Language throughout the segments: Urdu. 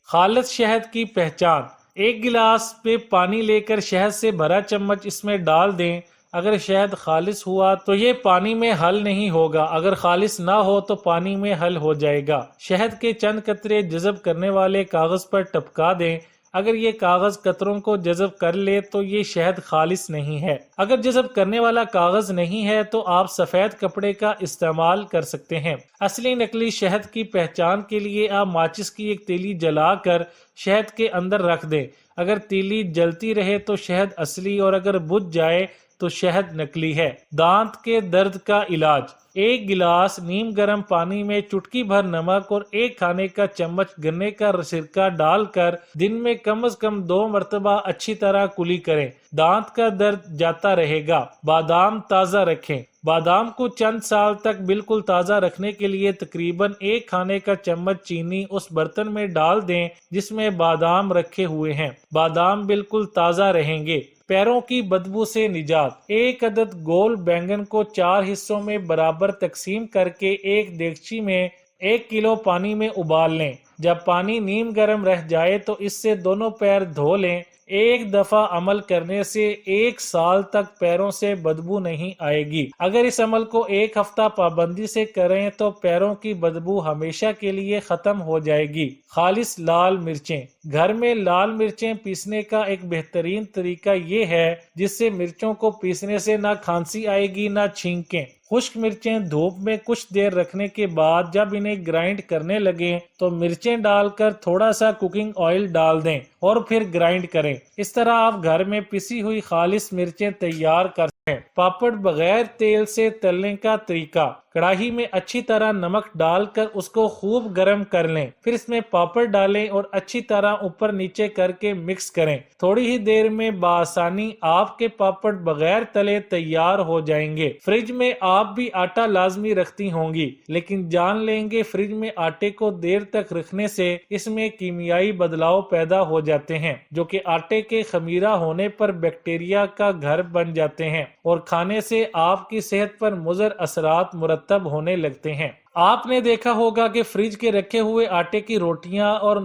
خالص شہد کی پہچان: ایک گلاس میں پانی لے کر شہد سے بھرا چمچ اس میں ڈال دیں۔ اگر شہد خالص ہوا تو یہ پانی میں حل نہیں ہوگا، اگر خالص نہ ہو تو پانی میں حل ہو جائے گا۔ شہد کے چند قطرے جذب کرنے والے کاغذ پر ٹپکا دیں۔ اگر یہ کاغذ قطروں کو جذب کر لے تو یہ شہد خالص نہیں ہے۔ اگر جذب کرنے والا کاغذ نہیں ہے تو آپ سفید کپڑے کا استعمال کر سکتے ہیں۔ اصلی نکلی شہد کی پہچان کے لیے آپ ماچس کی ایک تیلی جلا کر شہد کے اندر رکھ دیں۔ اگر تیلی جلتی رہے تو شہد اصلی، اور اگر بجھ جائے تو شہد نکلی ہے۔ دانت کے درد کا علاج: ایک گلاس نیم گرم پانی میں چٹکی بھر نمک اور ایک کھانے کا چمچ گنے کا سرکہ ڈال کر دن میں کم از کم 2 مرتبہ اچھی طرح کلی کریں۔ دانت کا درد جاتا رہے گا۔ بادام تازہ رکھیں: بادام کو چند سال تک بالکل تازہ رکھنے کے لیے تقریباً 1 کھانے کا چمچ چینی اس برتن میں ڈال دیں جس میں بادام رکھے ہوئے ہیں۔ بادام بالکل تازہ رہیں گے۔ پیروں کی بدبو سے نجات: ایک عدد گول بینگن کو 4 حصوں میں برابر تقسیم کر کے ایک دیگچی میں 1 کلو پانی میں ابال لیں۔ جب پانی نیم گرم رہ جائے تو اس سے دونوں پیر دھو لیں۔ ایک دفعہ عمل کرنے سے 1 سال تک پیروں سے بدبو نہیں آئے گی۔ اگر اس عمل کو 1 ہفتہ پابندی سے کریں تو پیروں کی بدبو ہمیشہ کے لیے ختم ہو جائے گی۔ خالص لال مرچیں: گھر میں لال مرچیں پیسنے کا ایک بہترین طریقہ یہ ہے جس سے مرچوں کو پیسنے سے نہ کھانسی آئے گی نہ چھینکیں۔ خشک مرچیں دھوپ میں کچھ دیر رکھنے کے بعد جب انہیں گرائنڈ کرنے لگیں تو مرچیں ڈال کر تھوڑا سا کوکنگ آئل ڈال دیں اور پھر گرائنڈ کریں۔ اس طرح آپ گھر میں پسی ہوئی خالص مرچیں تیار کر سکتے ہیں۔ پاپڑ بغیر تیل سے تلنے کا طریقہ: کڑاہی میں اچھی طرح نمک ڈال کر اس کو خوب گرم کر لیں، پھر اس میں پاپڑ ڈالیں اور اچھی طرح اوپر نیچے کر کے مکس کریں۔ تھوڑی ہی دیر میں بآسانی آپ کے پاپڑ بغیر تلے تیار ہو جائیں گے۔ فریج میں آپ بھی آٹا لازمی رکھتی ہوں گی، لیکن جان لیں گے فریج میں آٹے کو دیر تک رکھنے سے اس میں کیمیائی بدلاؤ پیدا ہو جاتے ہیں جو کہ آٹے کے خمیرہ ہونے پر بیکٹیریا کا گھر بن جاتے ہیں اور کھانے سے آپ کی صحت پر مضر اثرات مرتب ہونے لگتے ہیں۔ آپ نے دیکھا ہوگا کہ فریج کے رکھے ہوئے آٹے کی روٹیاں اور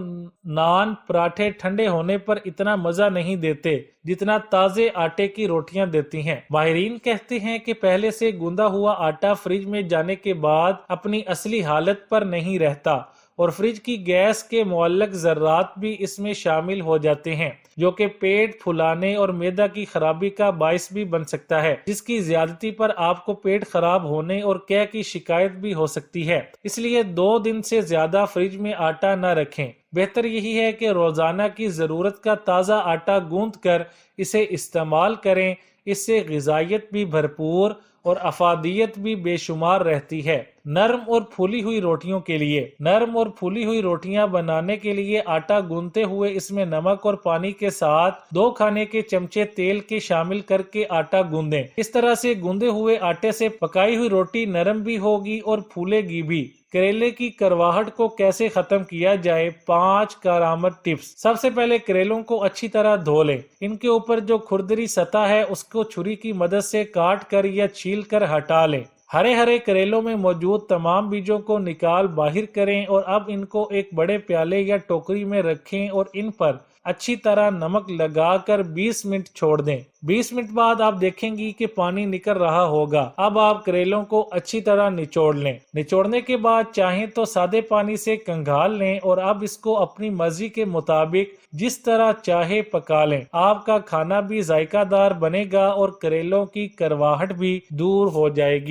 نان پراٹھے ٹھنڈے ہونے پر اتنا مزہ نہیں دیتے جتنا تازے آٹے کی روٹیاں دیتی ہیں۔ ماہرین کہتے ہیں کہ پہلے سے گوندا ہوا آٹا فریج میں جانے کے بعد اپنی اصلی حالت پر نہیں رہتا اور فریج کی گیس کے معلق ذرات بھی اس میں شامل ہو جاتے ہیں جو کہ پیٹ پھلانے اور معدہ کی خرابی کا باعث بھی بن سکتا ہے، جس کی زیادتی پر آپ کو پیٹ خراب ہونے اور قے کی شکایت بھی ہو سکتی ہے۔ اس لیے 2 دن سے زیادہ فریج میں آٹا نہ رکھیں۔ بہتر یہی ہے کہ روزانہ کی ضرورت کا تازہ آٹا گوندھ کر اسے استعمال کریں۔ اس سے غذائیت بھی بھرپور اور افادیت بھی بے شمار رہتی ہے۔ نرم اور پھولی ہوئی روٹیوں کے لیے: نرم اور پھولی ہوئی روٹیاں بنانے کے لیے آٹا گوندھتے ہوئے اس میں نمک اور پانی کے ساتھ 2 کھانے کے چمچے تیل کے شامل کر کے آٹا گوندیں۔ اس طرح سے گوندے ہوئے آٹے سے پکائی ہوئی روٹی نرم بھی ہوگی اور پھولے گی بھی۔ کریلے کی کرواہٹ کو کیسے ختم کیا جائے؟ 5 کارآمد ٹپس۔ سب سے پہلے کریلوں کو اچھی طرح دھو لیں۔ ان کے اوپر جو کھردری سطح ہے اس کو چھری کی مدد سے کاٹ کر یا چھیل کر ہٹا لیں۔ ہرے کریلوں میں موجود تمام بیجوں کو نکال باہر کریں اور اب ان کو ایک بڑے پیالے یا ٹوکری میں رکھیں اور ان پر اچھی طرح نمک لگا کر 20 منٹ چھوڑ دیں۔ 20 منٹ بعد آپ دیکھیں گی کہ پانی نکل رہا ہوگا۔ اب آپ کریلوں کو اچھی طرح نچوڑ لیں۔ نچوڑنے کے بعد چاہیں تو سادے پانی سے کنگھال لیں اور اب اس کو اپنی مرضی کے مطابق جس طرح چاہے پکا لیں۔ آپ کا کھانا بھی ذائقہ دار بنے گا اور کریلوں کی کرواہٹ بھی دور ہو جائے گی۔